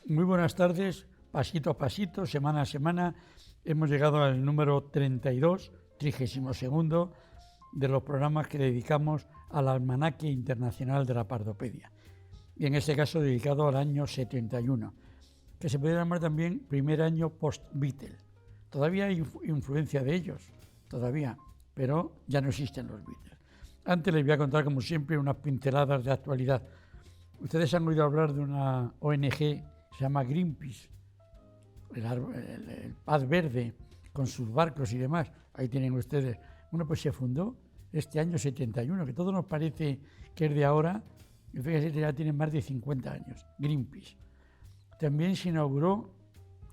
Muy buenas tardes, pasito a pasito, semana a semana, hemos llegado al número 32, 32º, de los programas que dedicamos al Almanaque Internacional de la Pardopedia, y en este caso dedicado al año 71, que se puede llamar también primer año post-Beatle. Todavía hay influencia de ellos, todavía, pero ya no existen los Beatles. Antes les voy a contar, como siempre, unas pinceladas de actualidad. Ustedes han oído hablar de una ONG, se llama Greenpeace, el Paz Verde, con sus barcos y demás. Ahí tienen ustedes. Bueno, pues se fundó este año 71, que todo nos parece que es de ahora, y fíjense que ya tiene más de 50 años, Greenpeace. También se inauguró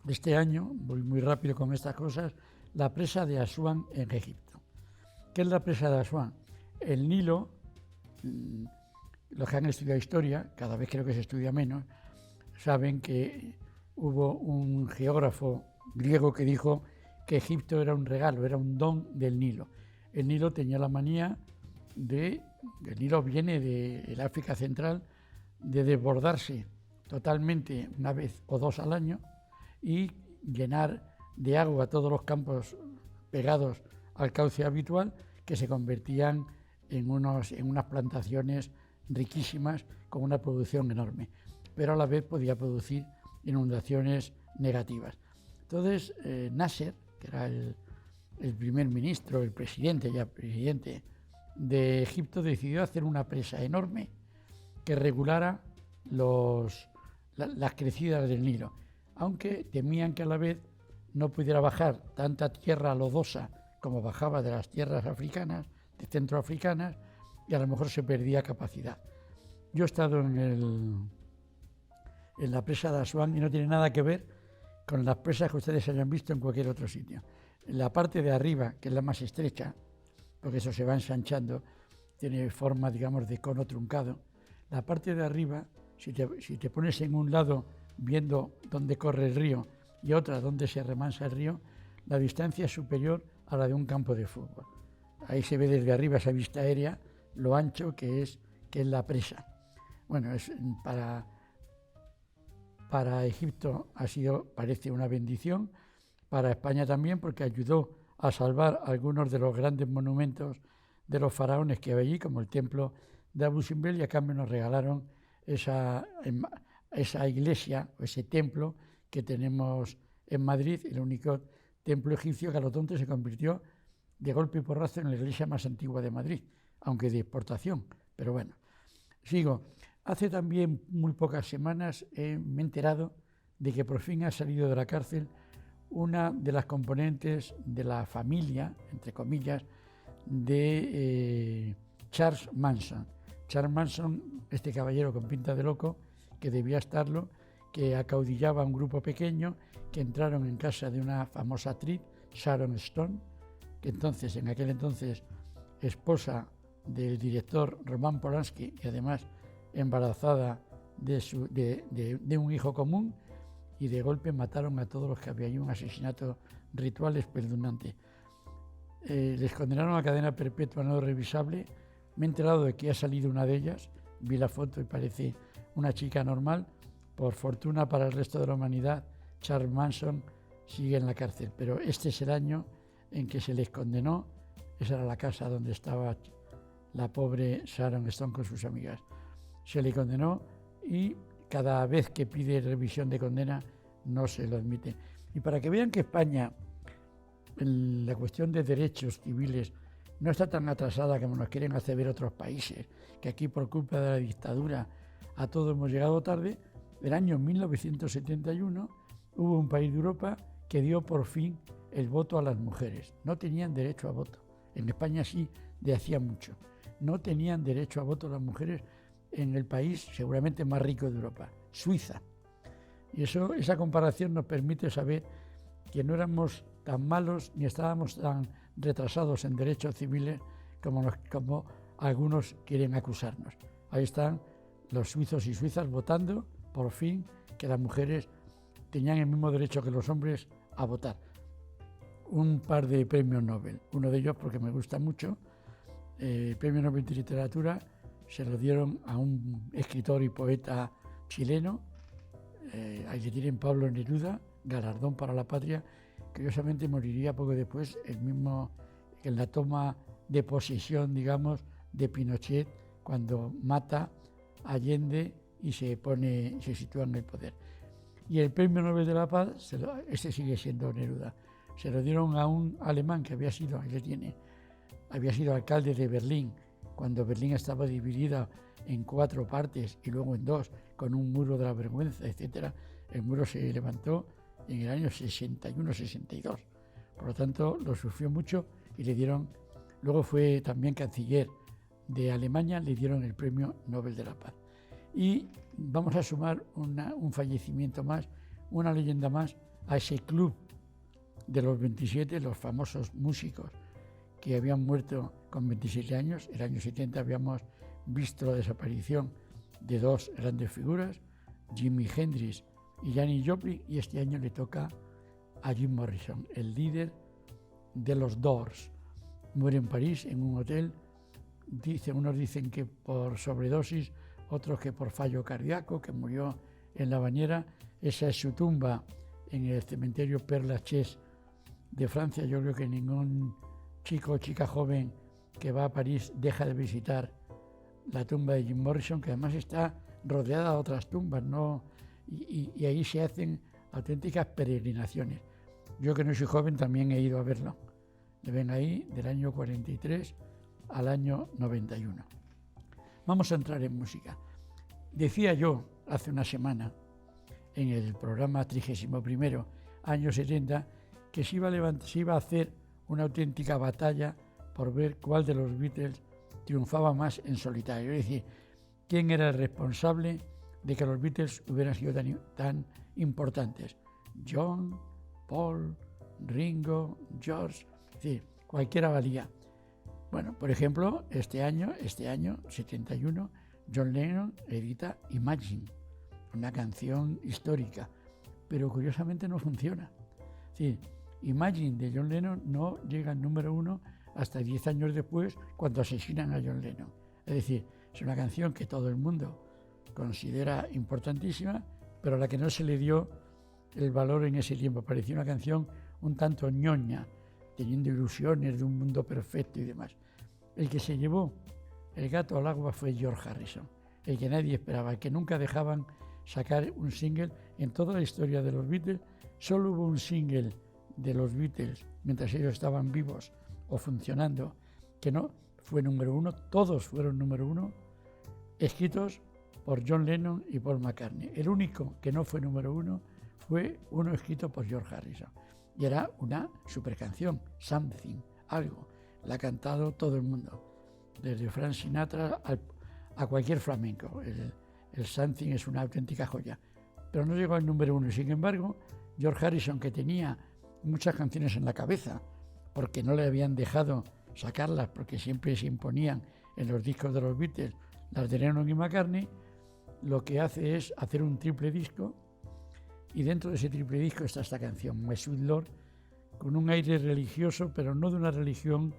este año, voy muy rápido con estas cosas, la presa de Asuán en Egipto. ¿Qué es la presa de Asuán? El Nilo, los que han estudiado historia, cada vez creo que se estudia menos, saben que hubo un geógrafo griego que dijo que Egipto era un regalo, era un don del Nilo. El Nilo tenía la manía el Nilo viene del África Central, de desbordarse totalmente una vez o dos al año y llenar de agua todos los campos pegados al cauce habitual, que se convertían en unas plantaciones riquísimas con una producción enorme, pero a la vez podía producir inundaciones negativas. Entonces Nasser, que era el primer ministro, el presidente de Egipto, decidió hacer una presa enorme que regulara las crecidas del Nilo, aunque temían que a la vez no pudiera bajar tanta tierra lodosa como bajaba de las tierras africanas, de centroafricanas, y a lo mejor se perdía capacidad. Yo he estado en la presa de Asuán y no tiene nada que ver con las presas que ustedes hayan visto en cualquier otro sitio. En la parte de arriba, que es la más estrecha, porque eso se va ensanchando, tiene forma, digamos, de cono truncado. La parte de arriba, si te pones en un lado viendo dónde corre el río y otra donde se remansa el río, la distancia es superior a la de un campo de fútbol. Ahí se ve desde arriba esa vista aérea, lo ancho que es la presa. Bueno, para Egipto parece una bendición, para España también, porque ayudó a salvar algunos de los grandes monumentos de los faraones que había allí, como el templo de Abu Simbel, y a cambio nos regalaron esa iglesia, o ese templo que tenemos en Madrid, el único templo egipcio que a lo tonto se convirtió de golpe y porrazo en la iglesia más antigua de Madrid, aunque de exportación, pero bueno. Sigo. Hace también muy pocas semanas me he enterado de que por fin ha salido de la cárcel una de las componentes de la familia, entre comillas, de Charles Manson. Charles Manson, este caballero con pinta de loco, que debía estarlo, que acaudillaba a un grupo pequeño, que entraron en casa de una famosa actriz, Sharon Stone, que en aquel entonces esposa del director Roman Polanski, y además embarazada de un hijo común, y de golpe mataron a todos los que había allí, un asesinato ritual espeluznante. Les condenaron a cadena perpetua no revisable. Me he enterado de que ha salido una de ellas, vi la foto y parece una chica normal. Por fortuna para el resto de la humanidad, Charles Manson sigue en la cárcel, pero este es el año en que se les condenó. Esa era la casa donde estaba la pobre Sharon Stone con sus amigas. Se le condenó y cada vez que pide revisión de condena no se lo admite. Y para que vean que España, en la cuestión de derechos civiles, no está tan atrasada como nos quieren hacer ver otros países, que aquí por culpa de la dictadura a todos hemos llegado tarde. El año 1971 hubo un país de Europa que dio por fin el voto a las mujeres. No tenían derecho a voto. En España sí, de hacía mucho. No tenían derecho a voto las mujeres en el país seguramente más rico de Europa, Suiza. Y esa comparación nos permite saber que no éramos tan malos ni estábamos tan retrasados en derechos civiles como algunos quieren acusarnos. Ahí están los suizos y suizas votando, por fin, que las mujeres tenían el mismo derecho que los hombres a votar. Un par de premios Nobel, uno de ellos porque me gusta mucho, el Premio Nobel de Literatura se lo dieron a un escritor y poeta chileno, ahí le tienen Pablo Neruda, galardón para la patria. Curiosamente moriría poco después, el mismo en la toma de posesión, digamos, de Pinochet, cuando mata a Allende y se sitúa en el poder. Y el Premio Nobel de la Paz, este sigue siendo Neruda, se lo dieron a un alemán que había sido alcalde de Berlín, cuando Berlín estaba dividida en 4 partes y luego en 2, con un muro de la vergüenza, etc. El muro se levantó en el año 61-62. Por lo tanto, lo sufrió mucho y le dieron, luego fue también canciller de Alemania, le dieron el Premio Nobel de la Paz. Y vamos a sumar un fallecimiento más, una leyenda más a ese club de los 27, los famosos músicos que habían muerto con 27 años. El año 70 habíamos visto la desaparición de 2 grandes figuras, Jimi Hendrix y Janis Joplin, y este año le toca a Jim Morrison, el líder de los Doors. Muere en París, en un hotel. Unos dicen que por sobredosis, otros que por fallo cardíaco, que murió en la bañera. Esa es su tumba en el cementerio Père Lachaise de Francia. Yo creo que ningún chico o chica joven que va a París deja de visitar la tumba de Jim Morrison, que además está rodeada de otras tumbas, ¿no? Y ahí se hacen auténticas peregrinaciones. Yo, que no soy joven, también he ido a verlo. Le ven ahí del año 43 al año 91. Vamos a entrar en música. Decía yo hace una semana en el programa 31, año 70, que se iba a hacer una auténtica batalla por ver cuál de los Beatles triunfaba más en solitario. Es decir, quién era el responsable de que los Beatles hubieran sido tan importantes. John, Paul, Ringo, George, es decir, cualquiera valía. Bueno, por ejemplo, este año 71, John Lennon edita Imagine, una canción histórica, pero curiosamente no funciona. Es decir, Imagine de John Lennon no llega al número 1 hasta 10 años después, cuando asesinan a John Lennon. Es decir, es una canción que todo el mundo considera importantísima, pero a la que no se le dio el valor en ese tiempo. Parecía una canción un tanto ñoña, teniendo ilusiones de un mundo perfecto y demás. El que se llevó el gato al agua fue George Harrison, el que nadie esperaba, el que nunca dejaban sacar un single. En toda la historia de los Beatles solo hubo un single de los Beatles mientras ellos estaban vivos o funcionando que no fue número 1. Todos fueron número 1, escritos por John Lennon y Paul McCartney. El único que no fue número 1 fue uno escrito por George Harrison, y era una super canción, Something, algo. La ha cantado todo el mundo, desde Frank Sinatra a cualquier flamenco. El Something es una auténtica joya, pero no llegó al número 1. Sin embargo, George Harrison, que tenía muchas canciones en la cabeza, porque no le habían dejado sacarlas, porque siempre se imponían en los discos de los Beatles las de Lennon y McCartney, lo que hace es hacer un triple disco, y dentro de ese triple disco está esta canción, My Sweet Lord, con un aire religioso, pero no de una religión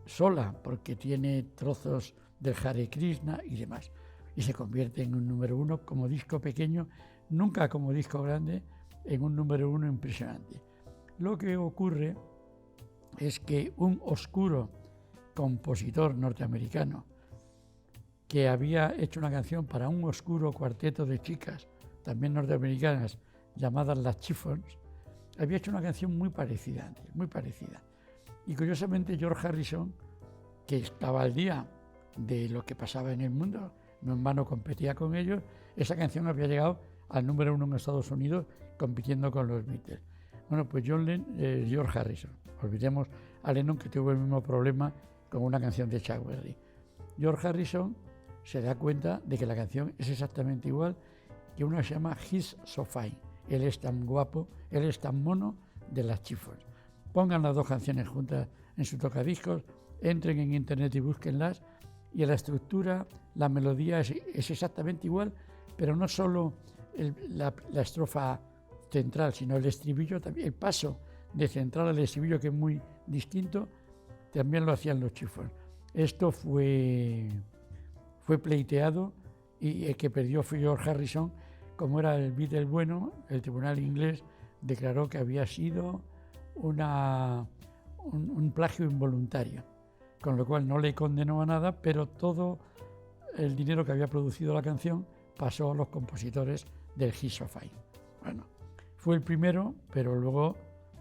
sola, porque tiene trozos del Hare Krishna y demás, y se convierte en un número 1 como disco pequeño, nunca como disco grande, en un número 1 impresionante. Lo que ocurre es que un oscuro compositor norteamericano que había hecho una canción para un oscuro cuarteto de chicas, también norteamericanas, llamadas las Chiffons, había hecho una canción muy parecida antes, muy parecida. Y curiosamente George Harrison, que estaba al día de lo que pasaba en el mundo, no en vano competía con ellos, esa canción había llegado al número 1 en Estados Unidos compitiendo con los Beatles. Bueno, pues George Harrison, olvidemos a Lennon, que tuvo el mismo problema con una canción de Chuck Berry. George Harrison se da cuenta de que la canción es exactamente igual que una que se llama He's So Fine. Él es tan guapo, él es tan mono, de las Chiffons. Pongan las 2 canciones juntas en su tocadiscos, entren en internet y búsquenlas, y la estructura, la melodía es exactamente igual, pero no solo la estrofa central, sino el estribillo también, el paso de central al estribillo, que es muy distinto, también lo hacían los Chiffons. Esto fue pleiteado y el que perdió fue George Harrison. Como era el Beatle bueno, el tribunal inglés declaró que había sido un plagio involuntario, con lo cual no le condenó a nada, pero todo el dinero que había producido la canción pasó a los compositores del Hits of Fame. Bueno, fue el primero, pero luego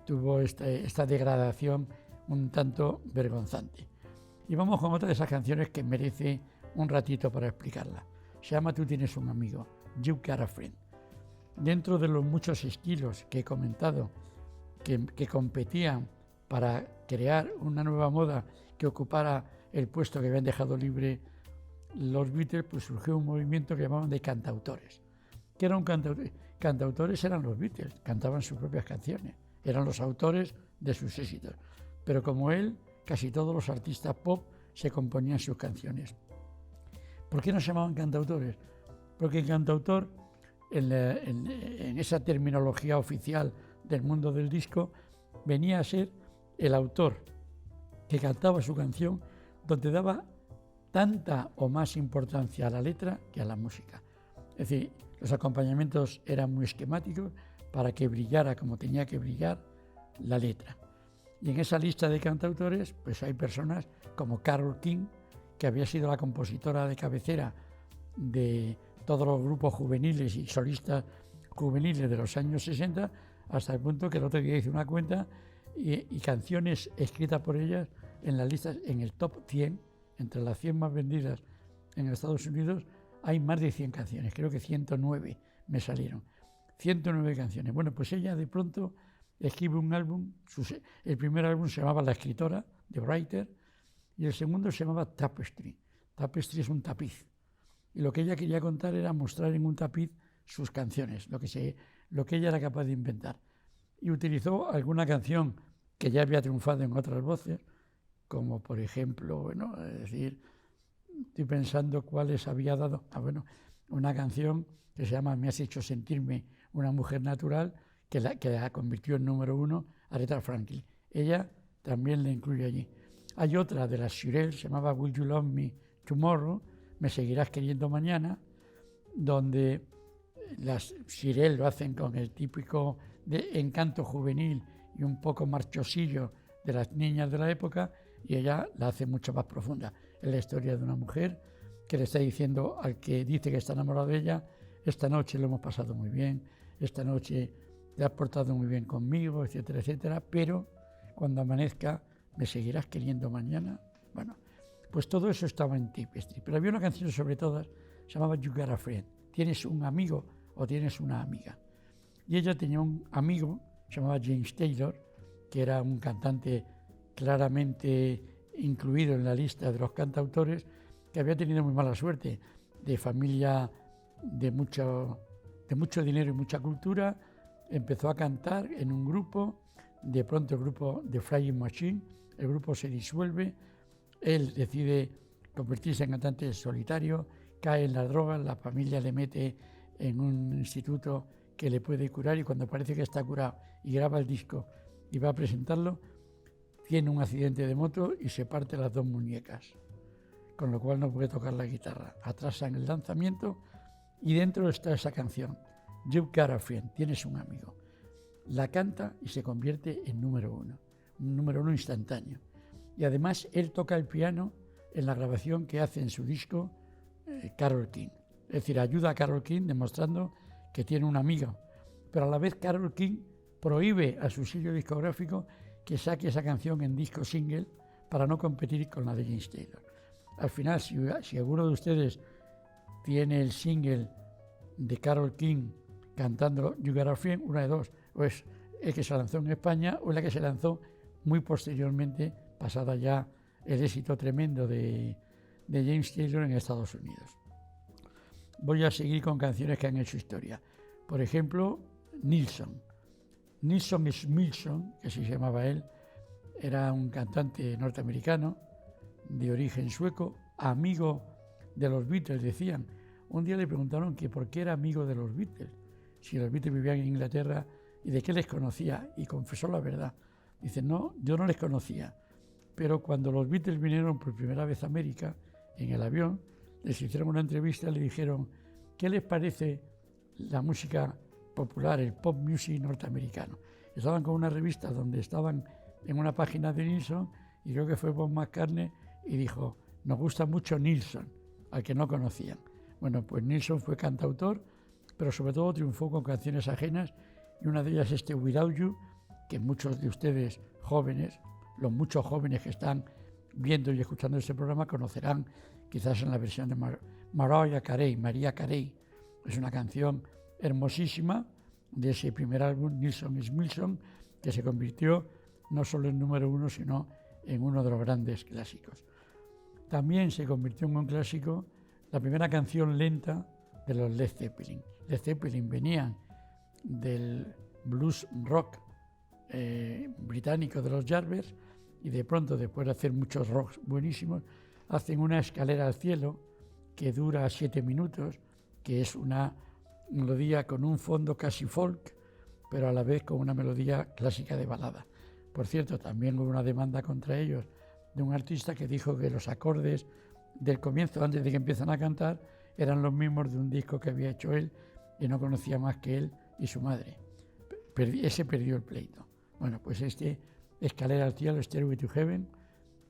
tuvo esta degradación un tanto vergonzante. Y vamos con otra de esas canciones que merece un ratito para explicarla. Se llama Tú tienes un amigo, You Got a Friend. Dentro de los muchos estilos que he comentado que competían para crear una nueva moda que ocupara el puesto que habían dejado libre los Beatles, pues surgió un movimiento que llamaban de cantautores. ¿Qué era un cantautor? Cantautores eran los Beatles, cantaban sus propias canciones, eran los autores de sus éxitos. Pero como él, casi todos los artistas pop se componían sus canciones. ¿Por qué no se llamaban cantautores? Porque el cantautor, en esa terminología oficial del mundo del disco, venía a ser el autor que cantaba su canción, donde daba tanta o más importancia a la letra que a la música. Es decir, los acompañamientos eran muy esquemáticos para que brillara como tenía que brillar la letra. Y en esa lista de cantautores, pues hay personas como Carole King, que había sido la compositora de cabecera de todos los grupos juveniles y solistas juveniles de los años 60, hasta el punto que el otro día hice una cuenta y canciones escritas por ellas en las listas, en el top 100, entre las 100 más vendidas en Estados Unidos, hay más de 100 canciones, creo que 109 me salieron. 109 canciones. Bueno, pues ella de pronto escribe un álbum, el primer álbum se llamaba La Escritora, The Writer, y el segundo se llamaba Tapestry. Tapestry es un tapiz. Y lo que ella quería contar era mostrar en un tapiz sus canciones, lo que ella era capaz de inventar. Y utilizó alguna canción que ya había triunfado en otras voces, como por ejemplo, bueno, es decir, estoy pensando cuáles había dado. Una canción que se llama Me has hecho sentirme una mujer natural, que la convirtió en número 1 Aretha Franklin. Ella también la incluye allí. Hay otra de las Shirelles, se llamaba Will You Love Me Tomorrow, Me seguirás queriendo mañana, donde las Shirelles lo hacen con el típico encanto juvenil y un poco marchosillo de las niñas de la época, y ella la hace mucho más profunda. Es la historia de una mujer que le está diciendo al que dice que está enamorado de ella: esta noche lo hemos pasado muy bien, esta noche te has portado muy bien conmigo, etcétera, etcétera, pero cuando amanezca me seguirás queriendo mañana. Bueno, pues todo eso estaba en Tapestry, pero había una canción sobre todas, se llamaba You Got a Friend, tienes un amigo o tienes una amiga. Y ella tenía un amigo, se llamaba James Taylor, que era un cantante claramente incluido en la lista de los cantautores, que había tenido muy mala suerte, de familia de mucho dinero y mucha cultura. Empezó a cantar en un grupo, de pronto el grupo de Flying Machine, el grupo se disuelve, él decide convertirse en cantante solitario, cae en las drogas, la familia le mete en un instituto que le puede curar, y cuando parece que está curado y graba el disco y va a presentarlo, tiene un accidente de moto y se parte las 2 muñecas, con lo cual no puede tocar la guitarra. Atrasan el lanzamiento y dentro está esa canción, You've Got a Friend, tienes un amigo. La canta y se convierte en número 1, un número 1 instantáneo. Y además él toca el piano en la grabación que hace en su disco Carole King. Es decir, ayuda a Carole King demostrando que tiene un amigo. Pero a la vez Carole King prohíbe a su sello discográfico que saque esa canción en disco single para no competir con la de James Taylor. Al final, si alguno de ustedes tiene el single de Carole King cantando You Got a Friend, una de dos, o es el que se lanzó en España o la que se lanzó muy posteriormente, pasada ya el éxito tremendo de James Taylor en Estados Unidos. Voy a seguir con canciones que han hecho historia. Por ejemplo, Nilsson Smilson, que así se llamaba él, era un cantante norteamericano de origen sueco, amigo de los Beatles, decían. Un día le preguntaron que por qué era amigo de los Beatles, si los Beatles vivían en Inglaterra y de qué les conocía, y confesó la verdad. Dice, no, yo no les conocía, pero cuando los Beatles vinieron por primera vez a América, en el avión, les hicieron una entrevista y le dijeron, ¿qué les parece la música popular, el pop music norteamericano? Estaban con una revista donde estaban en una página de Nilsson y creo que fue Paul McCartney y dijo, nos gusta mucho Nilsson, al que no conocían. Bueno, pues Nilsson fue cantautor, pero sobre todo triunfó con canciones ajenas y una de ellas es Without You, que muchos de ustedes jóvenes, los muchos jóvenes que están viendo y escuchando este programa conocerán quizás en la versión de Mariah Carey. Es una canción hermosísima de ese primer álbum, Nilsson is Wilson, que se convirtió no solo en número 1, sino en uno de los grandes clásicos. También se convirtió en un clásico la primera canción lenta de los Led Zeppelin. Led Zeppelin venían del blues rock británico de los Yardbirds y de pronto, después de hacer muchos rocks buenísimos, hacen una escalera al cielo que dura 7 minutos, que es una melodía con un fondo casi folk, pero a la vez con una melodía clásica de balada. Por cierto, también hubo una demanda contra ellos de un artista que dijo que los acordes del comienzo, antes de que empiezan a cantar, eran los mismos de un disco que había hecho él y no conocía más que él y su madre. Ese perdió el pleito. Bueno, pues Escalera al cielo, Stairway to Heaven,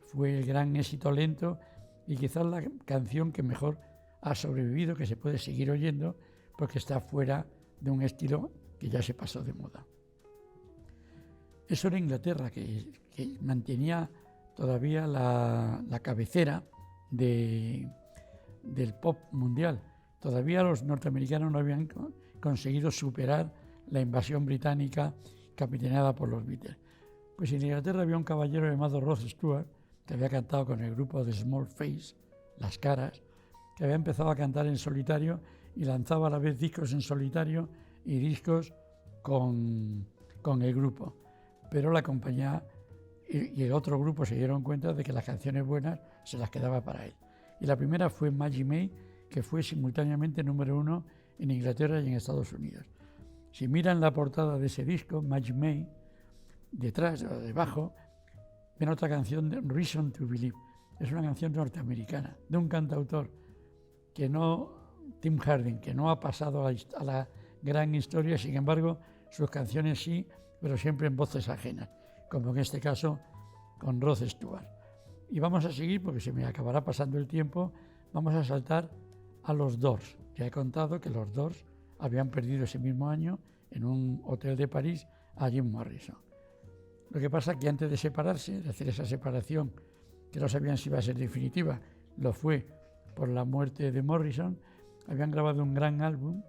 fue el gran éxito lento y quizás la canción que mejor ha sobrevivido, que se puede seguir oyendo porque está fuera de un estilo que ya se pasó de moda. Eso era Inglaterra, que mantenía todavía la cabecera del pop mundial. Todavía los norteamericanos no habían conseguido superar la invasión británica capitaneada por los Beatles. Pues en Inglaterra había un caballero llamado Rod Stewart, que había cantado con el grupo de Small Face, Las Caras, que había empezado a cantar en solitario y lanzaba a la vez discos en solitario y discos con el grupo. Pero la compañía y el otro grupo se dieron cuenta de que las canciones buenas se las quedaba para él. Y la primera fue Maggie May, que fue simultáneamente número 1 en Inglaterra y en Estados Unidos. Si miran la portada de ese disco, Maggie May, detrás o debajo, ven otra canción de Reason to Believe. Es una canción norteamericana, de un cantautor que no, Tim Hardin, que no ha pasado a la gran historia, sin embargo, sus canciones sí, pero siempre en voces ajenas, como en este caso con Rod Stewart. Y vamos a seguir, porque se me acabará pasando el tiempo, vamos a saltar a los Doors. Ya he contado que los Doors habían perdido ese mismo año en un hotel de París a Jim Morrison. Lo que pasa es que antes de separarse, de hacer esa separación, que no sabían si iba a ser definitiva, lo fue por la muerte de Morrison, habían grabado un gran álbum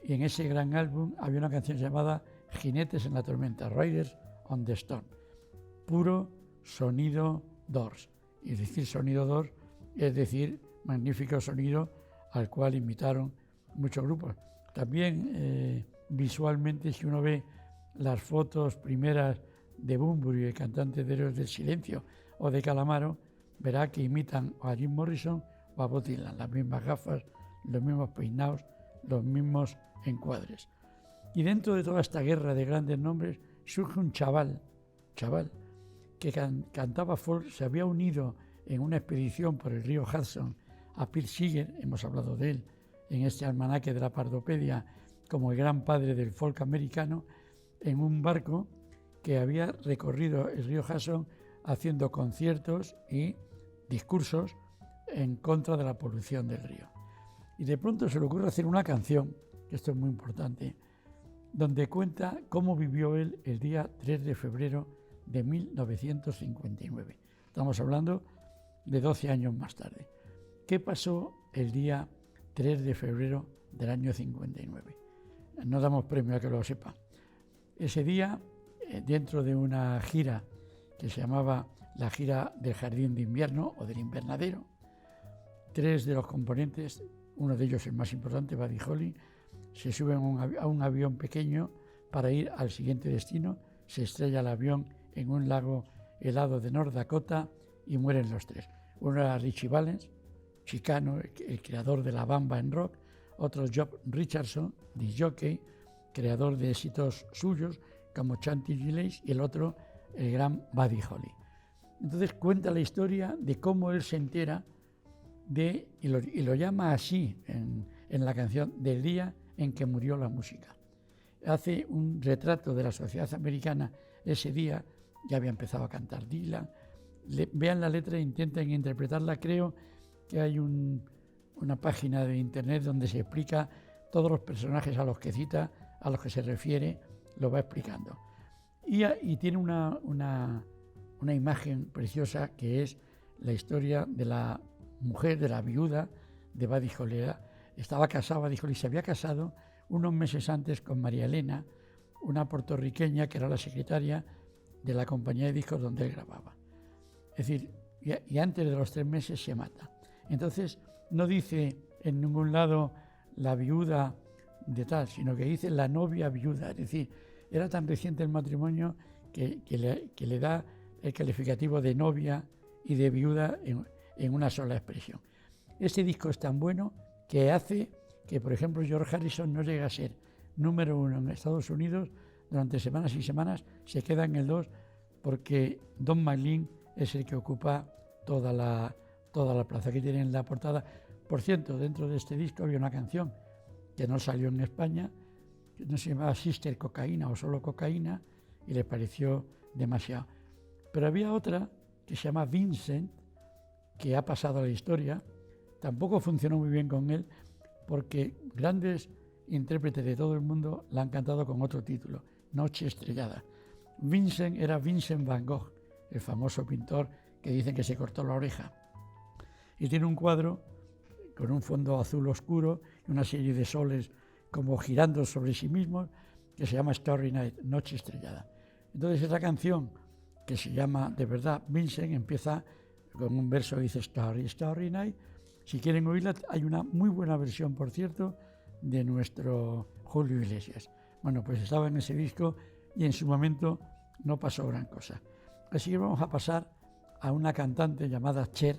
y en ese gran álbum había una canción llamada Jinetes en la tormenta, Riders on the Storm, puro sonido Doors. Y decir sonido Doors es decir magnífico sonido al cual imitaron muchos grupos. También visualmente, si uno ve las fotos primeras de Bunbury, el cantante de Héroes del Silencio, o de Calamaro, verá que imitan a Jim Morrison o a Bob Dylan, las mismas gafas, los mismos peinados, los mismos encuadres. Y dentro de toda esta guerra de grandes nombres surge un chaval que cantaba folk, se había unido en una expedición por el río Hudson a Pete Seeger, hemos hablado de él en este almanaque de la Pardopedia como el gran padre del folk americano, en un barco que había recorrido el río Hudson haciendo conciertos y discursos en contra de la polución del río. Y de pronto se le ocurre hacer una canción, que esto es muy importante, donde cuenta cómo vivió él el día 3 de febrero de 1959. Estamos hablando de 12 años más tarde. ¿Qué pasó el día 3 de febrero del año 59? No damos premio a que lo sepa. Ese día, dentro de una gira que se llamaba la gira del Jardín de Invierno o del Invernadero, 3 de los componentes, uno de ellos el más importante, Buddy Holly, se suben a un avión pequeño para ir al siguiente destino, se estrella el avión en un lago helado de North Dakota y mueren los 3. Uno era Richie Valens, chicano, el creador de la bamba en rock, otro Job Richardson, disc jockey, creador de éxitos suyos como Chanty Gillespie, y el otro, el gran Buddy Holly. Entonces cuenta la historia de cómo él se entera y lo llama así en la canción, del día en que murió la música. Hace un retrato de la sociedad americana ese día. Ya había empezado a cantar Dylan. Vean la letra e intenten interpretarla. Creo que hay una página de internet donde se explica todos los personajes a los que cita, a los que se refiere, lo va explicando. Y tiene una imagen preciosa que es la historia de la mujer, de la viuda de Buddy Holly. Estaba casada, Buddy Holly se había casado unos meses antes con María Elena, una puertorriqueña que era la secretaria de la compañía de discos donde él grababa. Es decir, y antes de los 3 meses se mata. Entonces no dice en ningún lado la viuda de tal, sino que dice la novia viuda. Es decir, era tan reciente el matrimonio que le da el calificativo de novia y de viuda en una sola expresión. Este disco es tan bueno que hace que, por ejemplo, George Harrison no llegue a ser número 1 en Estados Unidos durante semanas y semanas, se queda en el 2 porque Don McLean es el que ocupa toda la plaza que tiene en la portada. Por cierto, dentro de este disco había una canción que no salió en España, que no se llamaba Sister Cocaína o solo Cocaína, y les pareció demasiado. Pero había otra que se llama Vincent, que ha pasado a la historia. Tampoco funcionó muy bien con él, porque grandes intérpretes de todo el mundo la han cantado con otro título, Noche Estrellada. Vincent era Vincent van Gogh, el famoso pintor que dicen que se cortó la oreja. Y tiene un cuadro con un fondo azul oscuro y una serie de soles como girando sobre sí mismos, que se llama Starry Night, Noche Estrellada. Entonces esa canción, que se llama de verdad Vincent, empieza con un verso que dice Starry, Starry Night. Si quieren oírla, hay una muy buena versión, por cierto, de nuestro Julio Iglesias. Bueno, pues estaba en ese disco y en su momento no pasó gran cosa. Así que vamos a pasar a una cantante llamada Cher,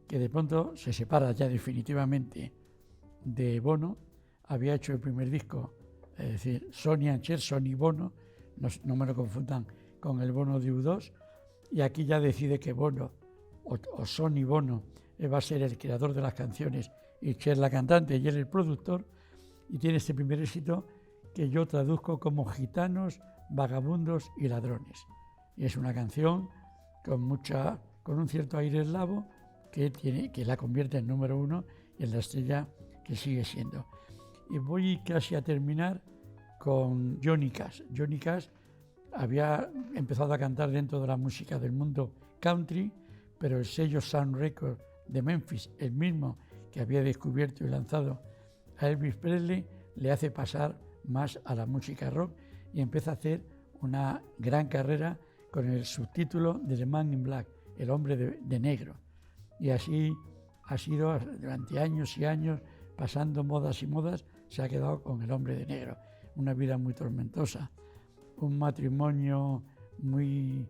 que de pronto se separa ya definitivamente de Bono. Había hecho el primer disco, es decir, Sonny and Cher, Sonny Bono, no me lo confundan con el Bono de U2, y aquí ya decide que Bono o Sonny Bono va a ser el creador de las canciones y Cher la cantante y él el productor, y tiene este primer éxito que yo traduzco como Gitanos, Vagabundos y Ladrones. Y es una canción con un cierto aire eslavo que la convierte en número 1 y en la estrella que sigue siendo. Y voy casi a terminar con Johnny Cash. Johnny Cash había empezado a cantar dentro de la música del mundo country, pero el sello Sound Records de Memphis, el mismo que había descubierto y lanzado a Elvis Presley, le hace pasar más a la música rock y empieza a hacer una gran carrera con el subtítulo de The Man in Black, el hombre de negro. Y así ha sido durante años y años, pasando modas y modas, se ha quedado con el hombre de negro. Una vida muy tormentosa, un matrimonio muy,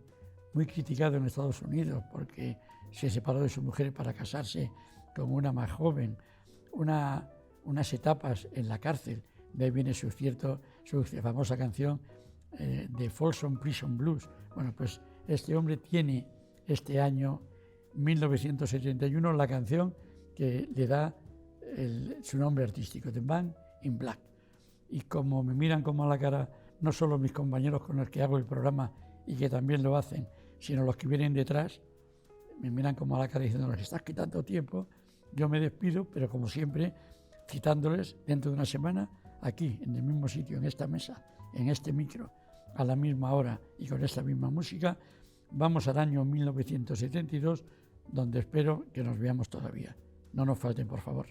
muy criticado en Estados Unidos porque se separó de su mujer para casarse con una más joven, unas etapas en la cárcel. De ahí viene su famosa canción de Folsom Prison Blues. Bueno, pues este hombre tiene este año 1971 la canción que le da su nombre artístico, The Man in Black. Y como me miran como a la cara, no solo mis compañeros con los que hago el programa y que también lo hacen, sino los que vienen detrás, me miran como a la cara diciendo, nos estás quitando tiempo. Yo me despido, pero como siempre, citándoles dentro de una semana, aquí, en el mismo sitio, en esta mesa, en este micro, a la misma hora y con esta misma música, vamos al año 1972, donde espero que nos veamos todavía. No nos falten, por favor.